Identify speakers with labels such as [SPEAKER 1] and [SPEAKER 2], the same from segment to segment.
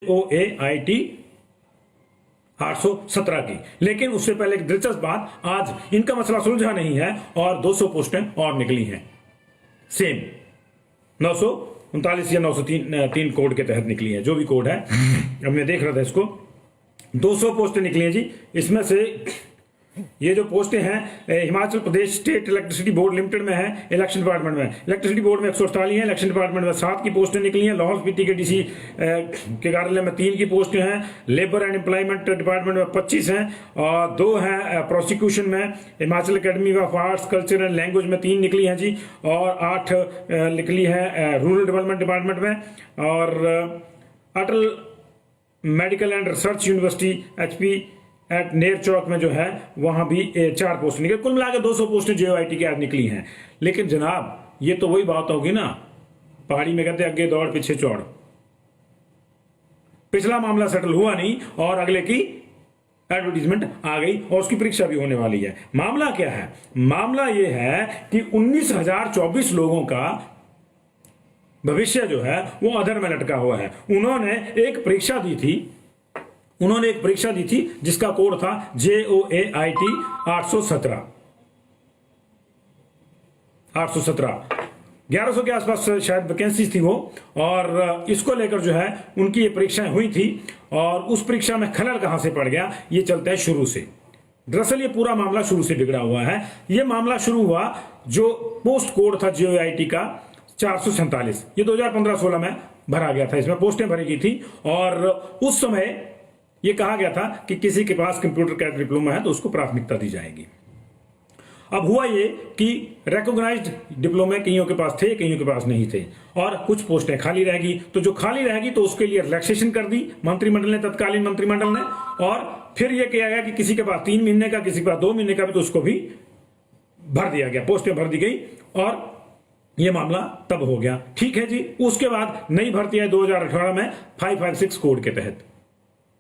[SPEAKER 1] OAIT 817 की। लेकिन उससे पहले एक दिलचस्प बात, आज इनका मसला सुलझा नहीं है और 200 पोस्टें और निकली हैं, सेम 939 या 903 कोड के तहत निकली है, जो भी कोड है। अब मैं देख रहा था इसको, 200 पोस्टें निकली हैं जी। इसमें से ये जो पोस्टें हैं Himachal Pradesh state electricity board limited में है, इलेक्शन डिपार्टमेंट में। इलेक्ट्रिसिटी बोर्ड में 148 है, इलेक्शन डिपार्टमेंट में 7 की पोस्टें निकली हैं। लाहौल स्पीति के डीसी के कार्यालय में 3 की पोस्टें हैं। लेबर एंड एम्प्लॉयमेंट डिपार्टमेंट में 25 हैं और 2 हैं प्रोसिक्यूशन में। Himachal academy of arts culture and language में 3 निकली हैं जी, और 8 निकली है रूरल डेवलपमेंट डिपार्टमेंट में। और Atal medical and research university HP at Ner Chowk में जो है वहां भी 4 पोस्ट निकले। कुल मिलाकर 200 पोस्टें JOIT की आज निकली हैं। लेकिन जनाब ये तो वही बात होगी ना, पहाड़ी में कहते आगे दौड़ पीछे चौड़। पिछला मामला सेटल हुआ नहीं और अगले की एडवर्टीजमेंट आ गई और उसकी परीक्षा भी होने वाली है। मामला क्या है? मामला यह है कि 19,024 लोगों का भविष्य जो है वो अधर में लटका हुआ है। उन्होंने एक परीक्षा दी थी जिसका कोड था JOAIT 817 1100 के आसपास शायद वैकेंसी थी वो, और इसको लेकर जो है उनकी ये परीक्षाएं हुई थी। और उस परीक्षा में खलल कहां से पड़ गया, ये चलता है शुरू से। दरअसल ये पूरा मामला शुरू से बिगड़ा हुआ है। ये मामला शुरू हुआ जो पोस्ट कोड था JOIT का 447, ये 2015-16 में भरा गया था, इसमें पोस्टें भरी गई थी। और उस समय ये कहा गया था कि किसी के पास कंप्यूटर का डिप्लोमा है तो उसको प्राथमिकता दी जाएगी। अब हुआ ये कि रिकॉग्नाइज्ड डिप्लोमे कईयों के पास थे, कईयों के पास नहीं थे, और कुछ पोस्टें खाली रहेगी। तो जो खाली रहेगी तो उसके लिए रिलैक्सेशन कर दी मंत्रिमंडल ने, तत्कालीन मंत्रिमंडल ने। और फिर यह किया गया कि किसी के पास 3 महीने का, किसी के पास 2 महीने का भी, तो उसको भी भर दिया गया, पोस्टें भर दी गई और यह मामला तब हो गया। ठीक है जी। उसके बाद नई भर्ती है 2018 में 556 कोड के तहत,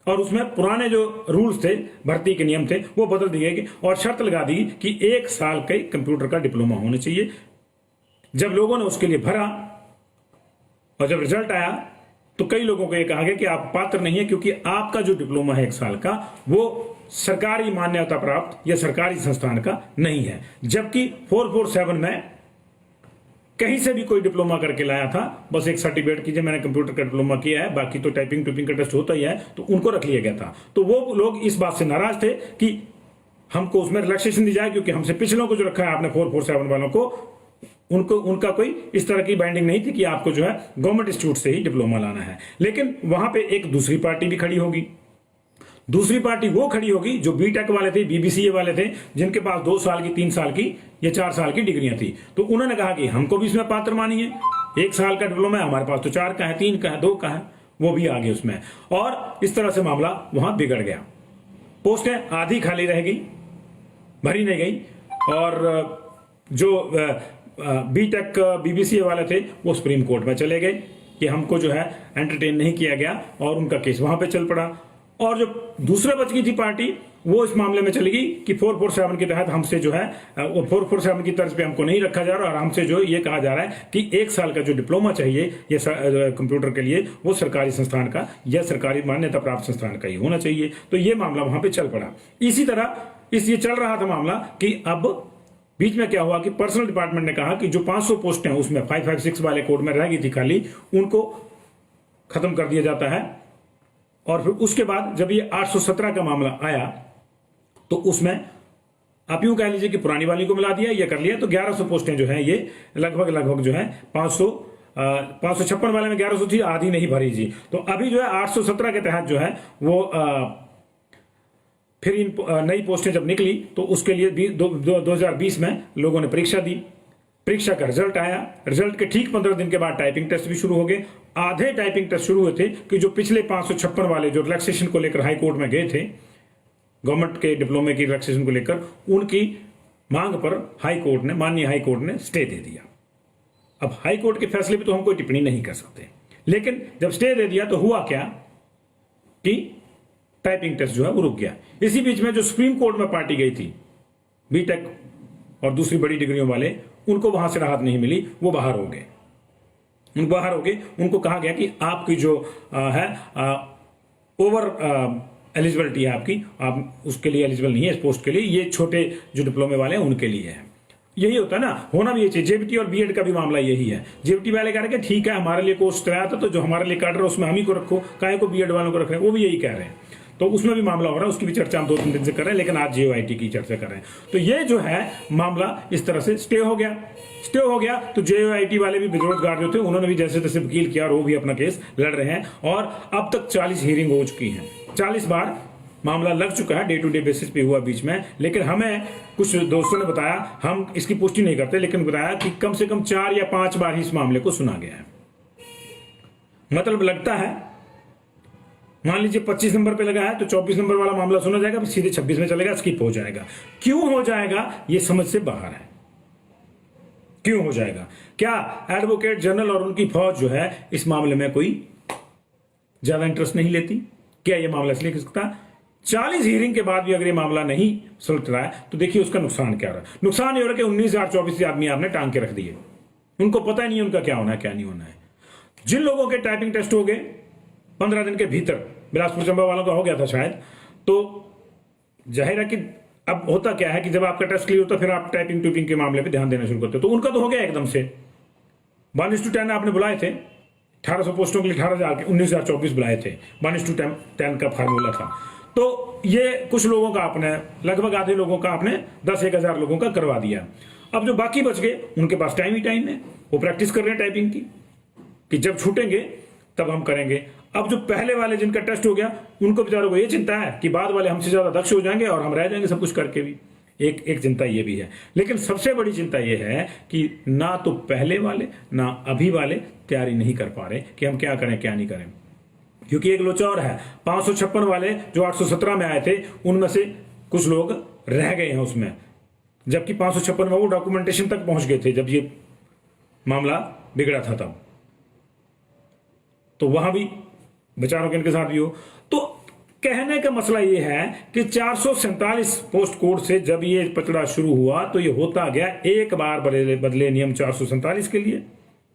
[SPEAKER 1] और उसमें पुराने जो रूल्स थे, भर्ती के नियम थे, वो बदल दिए गए और शर्त लगा दी कि 1 साल के कंप्यूटर का डिप्लोमा होना चाहिए। जब लोगों ने उसके लिए भरा और जब रिजल्ट आया तो कई लोगों को यह कहा गया कि आप पात्र नहीं है, क्योंकि आपका जो डिप्लोमा है 1 साल का वो सरकारी मान्यता प्राप्त या सरकारी संस्थान का नहीं है। जबकि 447 में कहीं से भी कोई डिप्लोमा करके लाया था, बस एक सर्टिफिकेट कीजिए मैंने कंप्यूटर का डिप्लोमा किया है, बाकी तो टाइपिंग का टेस्ट होता ही है, तो उनको रख लिया गया था। तो वो लोग इस बात से नाराज थे कि हमको उसमें रिलैक्सेशन दी जाए, क्योंकि हमसे पिछलों को जो रखा है आपने 447 वालों को, उनका कोई इस तरह की बाइंडिंग नहीं थी कि आपको जो है गवर्नमेंट इंस्टीट्यूट से ही डिप्लोमा लाना है। लेकिन वहां पर एक दूसरी पार्टी भी खड़ी होगी। दूसरी पार्टी वो खड़ी होगी जो BTech वाले थे, BBCA वाले थे, जिनके पास 2 साल की, 3 साल की या 4 साल की डिग्रियां थी। तो उन्होंने कहा कि हमको भी इसमें पात्र मानिए, 1 साल का डिप्लोमा है, हमारे पास तो 4 का है, 3 का है, 2 का है, वो भी आ गए उसमें। और इस तरह से मामला वहां बिगड़ गया। पोस्टें आधी खाली रह गई, भरी नहीं गई, और जो BTech BBCA वाले थे वो सुप्रीम कोर्ट में चले गए कि हमको जो है एंटरटेन नहीं किया गया, और उनका केस वहां पे चल पड़ा। और जो दूसरे बच गई थी पार्टी, वो इस मामले में चली गई कि 447 के तहत हमसे जो है 447 की तर्ज पे हमको नहीं रखा जा रहा, और हमसे जो ये कहा जा रहा है कि 1 साल का जो डिप्लोमा चाहिए ये कंप्यूटर के लिए, वो सरकारी संस्थान का या सरकारी मान्यता प्राप्त संस्थान का ही होना चाहिए। तो ये मामला वहां पे चल पड़ा। इसी तरह ये चल रहा था मामला कि अब बीच में क्या हुआ कि पर्सनल डिपार्टमेंट ने कहा कि जो 500 पोस्टें उसमें 556 वाले कोड में रह गई थी खाली, उनको खत्म कर दिया जाता है। और फिर उसके बाद जब ये 817 का मामला आया तो उसमें आप यूं कह लीजिए कि पुरानी वाली को मिला दिया, ये कर लिया, तो 1100 पोस्टें जो है ये लगभग जो है 556 वाले में 1100 थी, आधी नहीं भरी जी। तो अभी जो है 817 के तहत जो है वो फिर इन नई पोस्टें जब निकली तो उसके लिए 2020 में लोगों ने परीक्षा दी। परीक्षा का रिजल्ट आया, रिजल्ट के ठीक 15 दिन के बाद टाइपिंग टेस्ट भी शुरू हो गए। आधे टाइपिंग टेस्ट शुरू हुए थे कि जो पिछले 556 वाले जो रिलैक्सेशन को लेकर हाई कोर्ट में गए थे, गवर्नमेंट के डिप्लोमे की रिलैक्सेशन को लेकर, उनकी मांग पर माननीय हाई कोर्ट ने स्टे दे दिया। अब हाई कोर्ट के फैसले पर तो हम कोई टिप्पणी नहीं कर सकते, लेकिन जब स्टे दे दिया तो हुआ क्या कि टाइपिंग टेस्ट जो है वो रुक गया। इसी बीच में जो सुप्रीम कोर्ट में पार्टी गई थी, BTech और दूसरी बड़ी डिग्रियों वाले, उनको वहां से राहत नहीं मिली, वो बाहर हो गए। बाहर हो गए, उनको कहा गया कि आपकी जो है ओवर एलिजिबिलिटी है आपकी, आप उसके लिए एलिजिबल नहीं है इस पोस्ट के लिए, ये छोटे जो डिप्लोमे वाले हैं उनके लिए है। यही होता है ना, होना भी ये चाहिए। जेबीटी और बीएड का भी मामला यही है। जेबीटी वाले कह रहे हैं कि ठीक है हमारे लिए कोर्स तैयार था, तो जो हमारे लिए काट रहे हैं उसमें हम ही को रखो, काहे को बीएड वालों को रख रहे हैं, वो भी यही कह रहे हैं। तो उसमें भी मामला हो रहा है, उसकी भी चर्चा हम 2-3 दिन से कर रहे हैं, लेकिन आज जेओआईटी की चर्चा कर रहे हैं। तो ये जो है मामला इस तरह से स्टे हो गया। तो जेओआईटी वाले भी बेरोजगार जो थे उन्होंने भी जैसे तैसे वकील किया और वो भी अपना केस लड़ रहे हैं। और अब तक 40 हियरिंग हो चुकी हैं, 40 बार मामला लग चुका है, डे टू डे बेसिस पे हुआ बीच में। लेकिन हमें कुछ दोस्तों ने बताया, हम इसकी पुष्टि नहीं करते, लेकिन बताया कि कम से कम 4 या 5 बार ही इस मामले को सुना गया है। मतलब लगता है, मान लीजिए 25 नंबर पे लगा है तो 24 नंबर वाला मामला सुना जाएगा, फिर सीधे 26 में चलेगा, स्किप हो जाएगा। क्यों हो जाएगा ये समझ से बाहर है। क्यों हो जाएगा? क्या एडवोकेट जनरल और उनकी फौज जो है इस मामले में कोई ज्यादा इंटरेस्ट नहीं लेती? क्या ये मामला इसलिए कर सकता? 40 हियरिंग के बाद भी अगर ये मामला नहीं सुलझ रहा है तो देखिए उसका नुकसान क्या रहा है। नुकसान ये हो रहा है कि 19,024 आदमी आपने टांग के रख दिए, उनको पता ही नहीं उनका क्या होना है क्या नहीं होना है। जिन लोगों के टाइपिंग टेस्ट हो गए 15 दिन के भीतर, बिलासपुर चंबा वालों का हो गया था शायद, तो जाहिर है कि अब होता क्या है कि जब आपका टेस्ट क्लियर होता है फिर आप टाइपिंग टूपिंग के मामले पे ध्यान देना शुरू करते हो। तो उनका तो हो गया एकदम से। 1:10 आपने बुलाए थे 1800 पोस्टों के लिए, 18,000 के 19,024 बुलाए थे, 1:10 का फार्मूला था। तो ये कुछ लोगों का आपने, लगभग आधे लोगों का आपने 10-1,000 लोगों का करवा दिया। अब जो बाकी बच गए उनके पास टाइम ही टाइम है, वो प्रैक्टिस कर रहे हैं टाइपिंग की कि जब छूटेंगे तब हम करेंगे। अब जो पहले वाले जिनका टेस्ट हो गया उनको बेचारों को ये चिंता है कि बाद वाले हमसे ज्यादा दक्ष हो जाएंगे और हम रह जाएंगे सब कुछ करके भी। एक चिंता ये भी है। लेकिन सबसे बड़ी चिंता ये है कि ना तो पहले वाले ना अभी वाले तैयारी नहीं कर पा रहे कि हम क्या करें क्या नहीं करें। क्योंकि एक लोचा और है, 556 वाले जो 817 में आए थे उनमें से कुछ लोग रह गए हैं उसमें, जबकि 556 में वो डॉक्यूमेंटेशन तक पहुंच गए थे जब ये मामला बिगड़ा था तब। तो वहां भी बेचारों के इनके साथ भी हो। तो कहने का मसला ये है कि 447 पोस्ट कोड से जब ये पचड़ा शुरू हुआ तो ये होता गया, एक बार बदले नियम 447 के लिए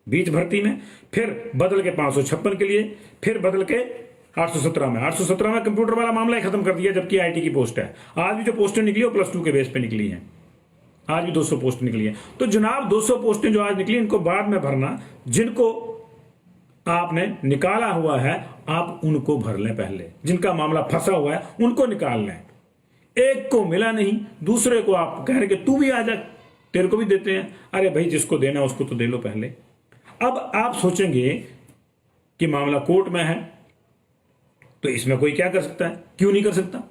[SPEAKER 1] बीच भर्ती में, फिर बदल के 556 के लिए, फिर बदल के 817 में। 817 में कंप्यूटर वाला मामला ही खत्म कर दिया, जबकि आईटी की पोस्ट है। आज भी जो पोस्टें निकली वो +2 के बेस पे निकली हैं। आज भी 200 पोस्ट निकली है। तो जनाब 200 पोस्टें जो आज निकली इनको बाद में भरना, जिनको आपने निकाला हुआ है आप उनको भर लें पहले, जिनका मामला फंसा हुआ है उनको निकाल लें। एक को मिला नहीं, दूसरे को आप कह रहे कि तू भी आ जा, तेरे को भी देते हैं। अरे भाई जिसको देना उसको तो दे लो पहले। अब आप सोचेंगे कि मामला कोर्ट में है तो इसमें कोई क्या कर सकता है, क्यों नहीं कर सकता?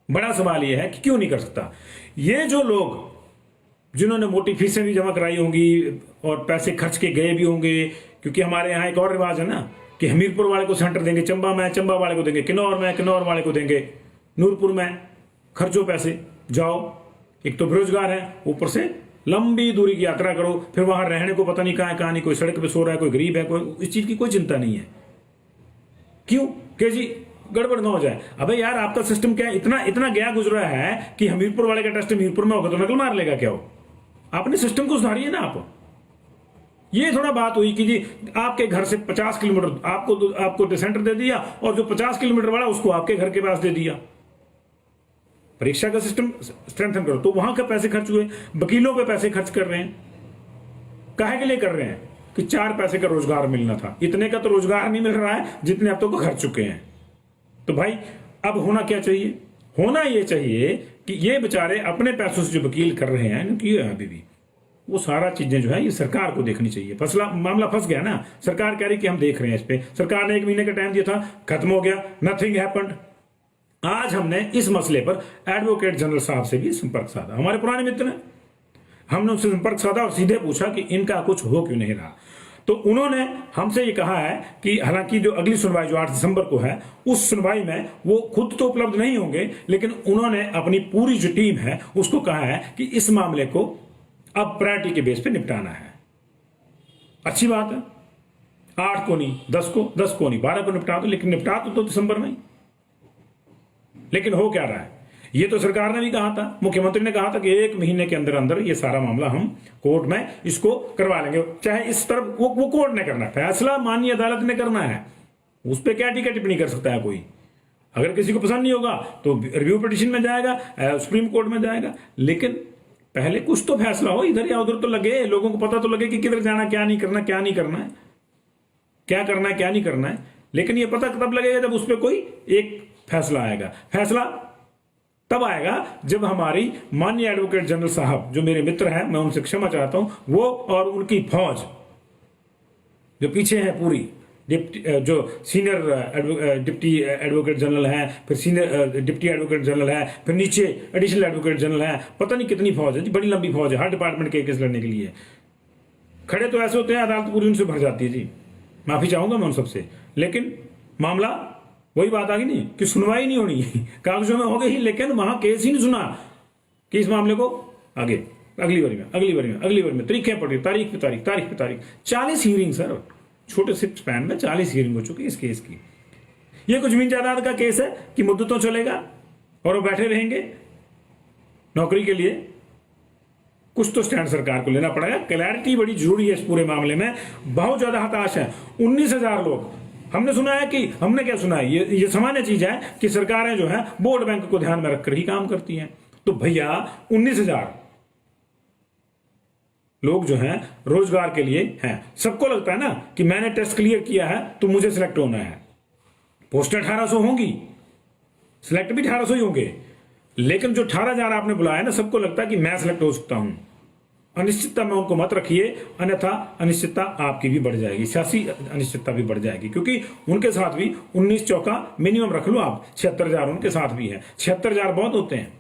[SPEAKER 1] बड़ा सवाल यह है कि क्यों नहीं कर सकता। ये जो लोग जिन्होंने मोटी फीसें भी जमा कराई होंगी और पैसे खर्च के गए भी होंगे, क्योंकि हमारे यहाँ एक और रिवाज है ना कि हमीरपुर वाले को सेंटर देंगे चंबा में, चंबा वाले को देंगे किन्नौर में, किन्नौर वाले को देंगे नूरपुर में, खर्चो पैसे जाओ। एक तो बेरोजगार है, ऊपर से लंबी दूरी की यात्रा करो, फिर वहां रहने को पता नहीं कहाँ है कहाँ नहीं, कोई सड़क पे सो रहा है, कोई गरीब है, कोई इस चीज की कोई चिंता नहीं है। क्यों कि जी गड़बड़ ना हो जाए। अबे यार आपका सिस्टम क्या है, इतना गया गुजरा है कि हमीरपुर वाले का टेस्ट हमीरपुर में होगा तो नकल मार लेगा क्या? हो आपने सिस्टम को सुधारिए ना। आप ये थोड़ा बात हुई कि जी आपके घर से 50 किलोमीटर आपको सेंटर दे दिया और जो 50 किलोमीटर वाला उसको आपके घर के पास दे दिया। परीक्षा का सिस्टम स्ट्रेंथन करो। तो वहां का पैसे खर्च हुए, वकीलों पे पैसे खर्च कर रहे हैं, काहे के लिए कर रहे हैं? कि 4 पैसे का रोजगार मिलना था। इतने का तो रोजगार नहीं मिल रहा है जितने अब तक खर्च चुके हैं। तो भाई अब होना क्या चाहिए? होना यह चाहिए कि ये बेचारे अपने पैसों से जो वकील कर रहे हैं कि अभी भी वो सारा चीजें जो है ये सरकार को देखनी चाहिए। मामला फंस गया ना, सरकार कह रही कि हम देख रहे हैं इस पे। सरकार ने 1 महीने का टाइम दिया था, खत्म हो गया, नथिंग हैपेंड। आज हमने इस मसले पर एडवोकेट जनरल साहब से भी संपर्क साधा, हमारे पुराने मित्र हैं। हमने उनसे संपर्क साधा और सीधे पूछा कि इनका कुछ हो क्यों नहीं रहा। तो उन्होंने हमसे ये कहा है कि हालांकि जो अगली सुनवाई जो 8 दिसंबर को है उस सुनवाई में वो खुद तो उपलब्ध नहीं होंगे, लेकिन उन्होंने अपनी पूरी जो टीम है उसको कहा है कि इस मामले को अब प्रायोरिटी के बेस पे निपटाना है। अच्छी बात है, 8 को नहीं 10 को नहीं 12 को निपटा दो, लेकिन निपटा तो दिसंबर में ही। लेकिन हो क्या रहा है, ये तो सरकार ने भी कहा था, मुख्यमंत्री ने कहा था कि 1 महीने के अंदर अंदर ये सारा मामला हम कोर्ट में इसको करवा लेंगे। चाहे इस तरफ वो कोर्ट ने करना, फैसला माननीय अदालत ने करना है, उस पर क्या टीका टिप्पणी कर सकता है कोई। अगर किसी को पसंद नहीं होगा तो रिव्यू पिटीशन में जाएगा, सुप्रीम कोर्ट में जाएगा, लेकिन पहले कुछ तो फैसला हो, इधर या उधर तो लगे, लोगों को पता तो लगे कि किधर जाना, क्या नहीं करना, क्या नहीं करना है, क्या करना है, क्या नहीं करना है। लेकिन ये पता तब लगेगा जब उस पर कोई एक फैसला आएगा। फैसला तब आएगा जब हमारी माननीय एडवोकेट जनरल साहब, जो मेरे मित्र हैं, मैं उनसे क्षमा चाहता हूं, वो और उनकी फौज जो पीछे है पूरी, जो सीनियर डिप्टी एडवोकेट जनरल है, फिर सीनियर डिप्टी एडवोकेट जनरल है, फिर नीचे एडिशनल एडवोकेट जनरल है, पता नहीं कितनी फौज है जी, बड़ी लंबी फौज है हर डिपार्टमेंट के केस लड़ने के लिए। खड़े तो ऐसे होते हैं अदालत पूरी उनसे भर जाती है जी, माफी चाहूंगा मैं उन सबसे। लेकिन मामला वही बात आ गई नहीं कि सुनवाई नहीं होनी, कागजों में हो गई, लेकिन वहां केस ही नहीं सुना कि इस मामले को आगे अगली बारी में तरीकें पड़ रही, तारीख पे तारीख 40 हियरिंग सर, छोटे से स्पैन में 40 हियरिंग हो चुकी इस केस की। ये कुछ जमीन जायदाद का केस है कि मुद्दतों चलेगा और वो बैठे रहेंगे नौकरी के लिए। कुछ तो स्टैंड सरकार को लेना पड़ेगा। क्लैरिटी बड़ी जरूरी है इस पूरे मामले में। बहुत ज्यादा हताश है 19,000 लोग। हमने सुना है कि, हमने क्या सुना है, ये सामान्य चीज है कि सरकारें जो है वोट बैंक को ध्यान में रखकर ही काम करती हैं। तो भैया 19,000 लोग जो हैं रोजगार के लिए हैं। सबको लगता है ना कि मैंने टेस्ट क्लियर किया है तो मुझे सिलेक्ट होना है। पोस्टें 1800 होंगी, सिलेक्ट भी 1800 ही होंगे, लेकिन जो 18,000 आपने बुलाया ना, सबको लगता है कि मैं सिलेक्ट हो सकता हूं। अनिश्चितता में उनको मत रखिए, अन्यथा अनिश्चितता आपकी भी बढ़ जाएगी, सियासी अनिश्चितता भी बढ़ जाएगी। क्योंकि उनके साथ भी 19 चौका मिनिमम रख लो आप, 76,000 उनके साथ भी है। 76,000 बहुत होते हैं।